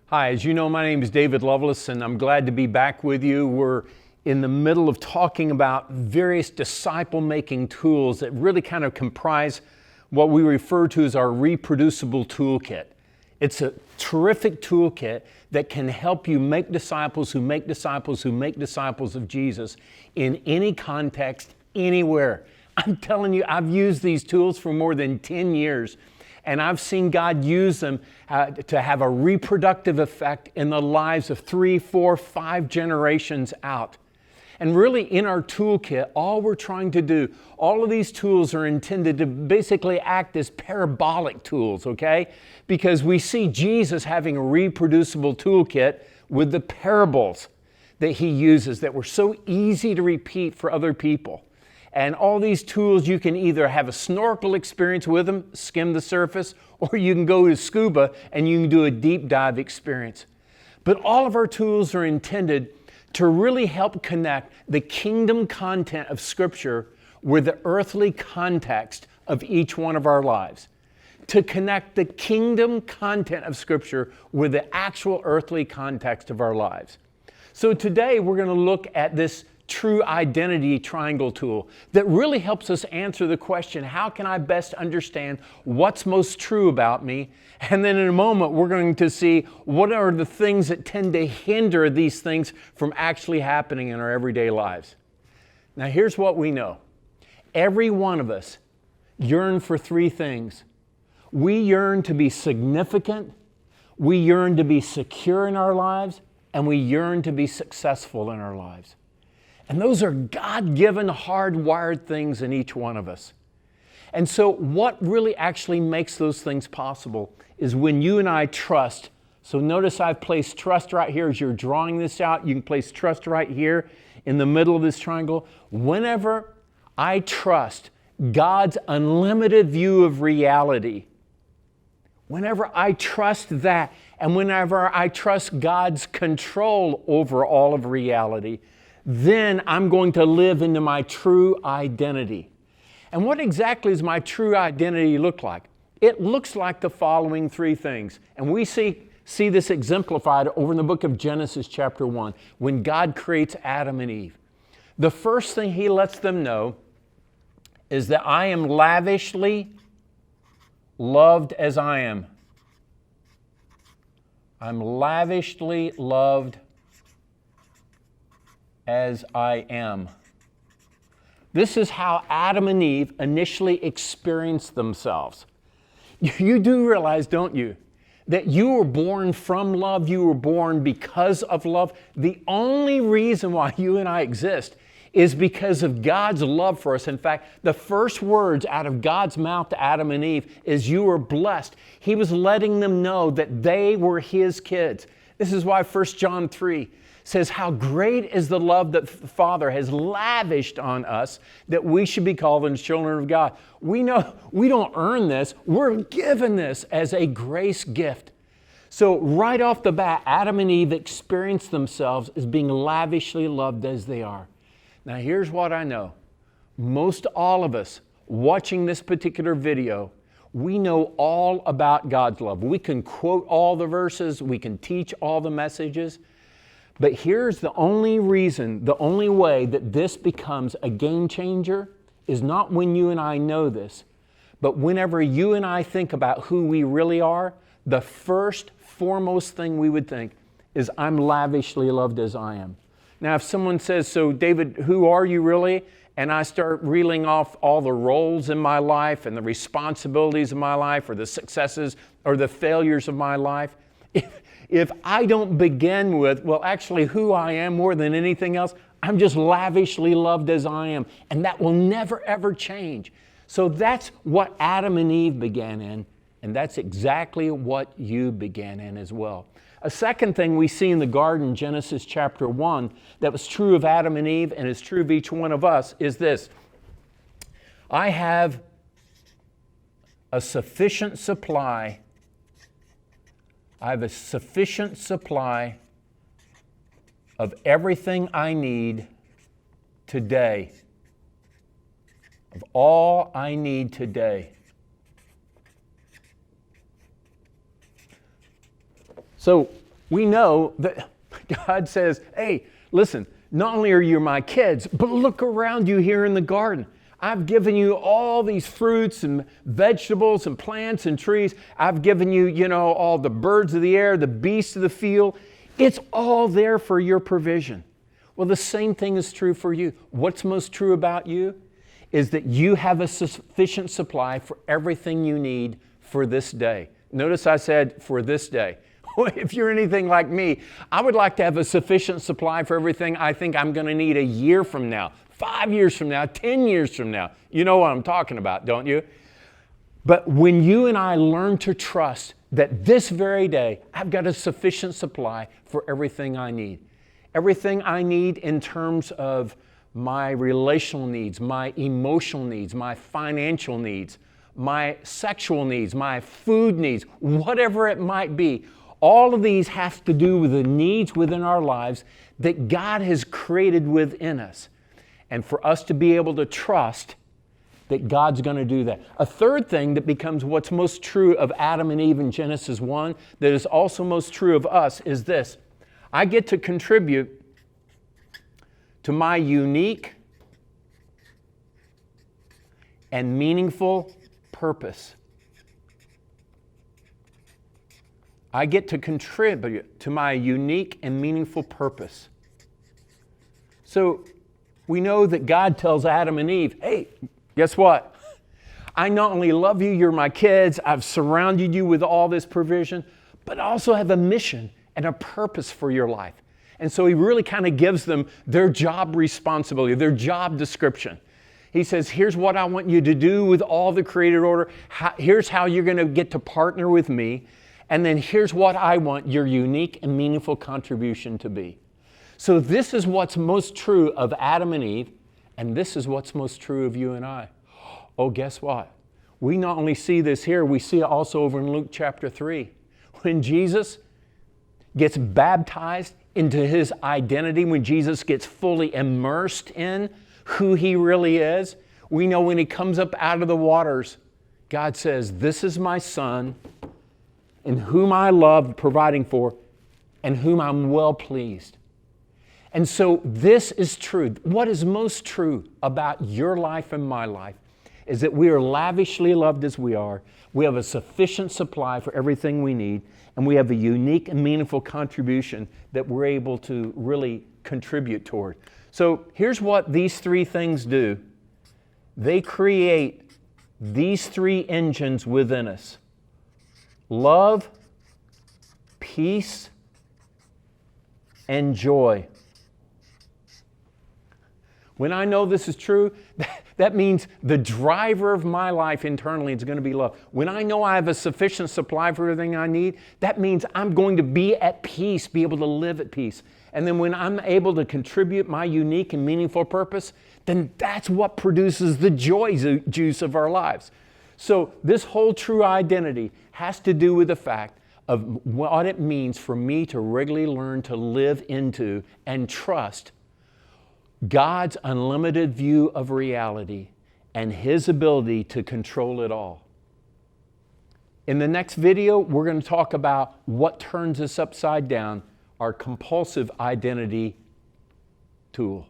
Hi, as you know, my name is David Loveless, and I'm glad to be back with you. We're in the middle of talking about various disciple-making tools that really kind of comprise what we refer to as our reproducible toolkit. It's a terrific toolkit that can help you make disciples who make disciples who make disciples of Jesus in any context, anywhere. I'm telling you, I've used these tools for more than 10 years. And I've seen God use them to have a reproductive effect in the lives of 3, 4, 5 generations out. And really in our toolkit, all we're trying to do, all of these tools are intended to basically act as parabolic tools, okay? Because we see Jesus having a reproducible toolkit with the parables that he uses that were so easy to repeat for other people. And all these tools, you can either have a snorkel experience with them, skim the surface, or you can go to scuba and you can do a deep dive experience. But all of our tools are intended to really help connect the kingdom content of Scripture with the earthly context of each one of our lives. To connect the kingdom content of Scripture with the actual earthly context of our lives. So today we're going to look at this true identity triangle tool that really helps us answer the question, how can I best understand what's most true about me? And then in a moment, we're going to see what are the things that tend to hinder these things from actually happening in our everyday lives. Now, here's what we know. Every one of us yearn for 3 things. We yearn to be significant, we yearn to be secure in our lives, and we yearn to be successful in our lives. And those are God-given, hardwired things in each one of us. And so what really actually makes those things possible is when you and I trust. So notice I've placed trust right here as you're drawing this out. You can place trust right here in the middle of this triangle. Whenever I trust God's unlimited view of reality, whenever I trust that, and whenever I trust God's control over all of reality, then I'm going to live into my true identity. And what exactly does my true identity look like? It looks like the following 3 things. And we see this exemplified over in the book of Genesis chapter 1, when God creates Adam and Eve. The first thing he lets them know is that I am lavishly loved as I am. I'm lavishly loved as I am. This is how Adam and Eve initially experienced themselves. You do realize, don't you, that you were born from love, you were born because of love. The only reason why you and I exist is because of God's love for us. In fact, the first words out of God's mouth to Adam and Eve is, you are blessed. He was letting them know that they were His kids. This is why 1 John 3 says, how great is the love that the Father has lavished on us that we should be called the children of God. We know we don't earn this. We're given this as a grace gift. So right off the bat, Adam and Eve experienced themselves as being lavishly loved as they are. Now here's what I know. Most all of us watching this particular video, we know all about God's love. We can quote all the verses. We can teach all the messages. But here's the only reason, the only way that this becomes a game changer is not when you and I know this, but whenever you and I think about who we really are, the first, foremost thing we would think is, I'm lavishly loved as I am. Now, if someone says, so David, who are you really? And I start reeling off all the roles in my life and the responsibilities of my life or the successes or the failures of my life, if I don't begin with, well, actually who I am more than anything else, I'm just lavishly loved as I am. And that will never, ever change. So that's what Adam and Eve began in. And that's exactly what you began in as well. A second thing we see in the garden, Genesis chapter 1, that was true of Adam and Eve and is true of each one of us is this. I have a sufficient supply. I have a sufficient supply of everything I need today. Of all I need today. So we know that God says, hey, listen, not only are you my kids, but look around you here in the garden. I've given you all these fruits and vegetables and plants and trees. I've given you, all the birds of the air, the beasts of the field. It's all there for your provision. Well, the same thing is true for you. What's most true about you is that you have a sufficient supply for everything you need for this day. Notice I said for this day. If you're anything like me, I would like to have a sufficient supply for everything I think I'm going to need a year from now, 5 years from now, 10 years from now. You know what I'm talking about, don't you? But when you and I learn to trust that this very day, I've got a sufficient supply for everything I need. Everything I need in terms of my relational needs, my emotional needs, my financial needs, my sexual needs, my food needs, whatever it might be. All of these have to do with the needs within our lives that God has created within us. And for us to be able to trust that God's going to do that. A third thing that becomes what's most true of Adam and Eve in Genesis 1 that is also most true of us is this. I get to contribute to my unique and meaningful purpose. I get to contribute to my unique and meaningful purpose. So we know that God tells Adam and Eve, hey, guess what? I not only love you, you're my kids, I've surrounded you with all this provision, but I also have a mission and a purpose for your life. And so he really kind of gives them their job responsibility, their job description. He says, here's what I want you to do with all the created order. Here's how you're going to get to partner with me. And then here's what I want your unique and meaningful contribution to be. So this is what's most true of Adam and Eve, and this is what's most true of you and I. Oh, guess what? We not only see this here, we see it also over in Luke chapter 3. When Jesus gets baptized into his identity, when Jesus gets fully immersed in who he really is, we know when he comes up out of the waters, God says, this is my son, in whom I love providing for, and whom I'm well pleased. And so this is true. What is most true about your life and my life is that we are lavishly loved as we are. We have a sufficient supply for everything we need, and we have a unique and meaningful contribution that we're able to really contribute toward. So here's what these three things do. They create these three engines within us. Love, peace, and joy. When I know this is true, that means the driver of my life internally is going to be love. When I know I have a sufficient supply for everything I need, that means I'm going to be at peace, be able to live at peace. And then when I'm able to contribute my unique and meaningful purpose, then that's what produces the joy juice of our lives. So this whole true identity has to do with the fact of what it means for me to regularly learn to live into and trust God's unlimited view of reality and His ability to control it all. In the next video, we're going to talk about what turns us upside down, our compulsive identity tool.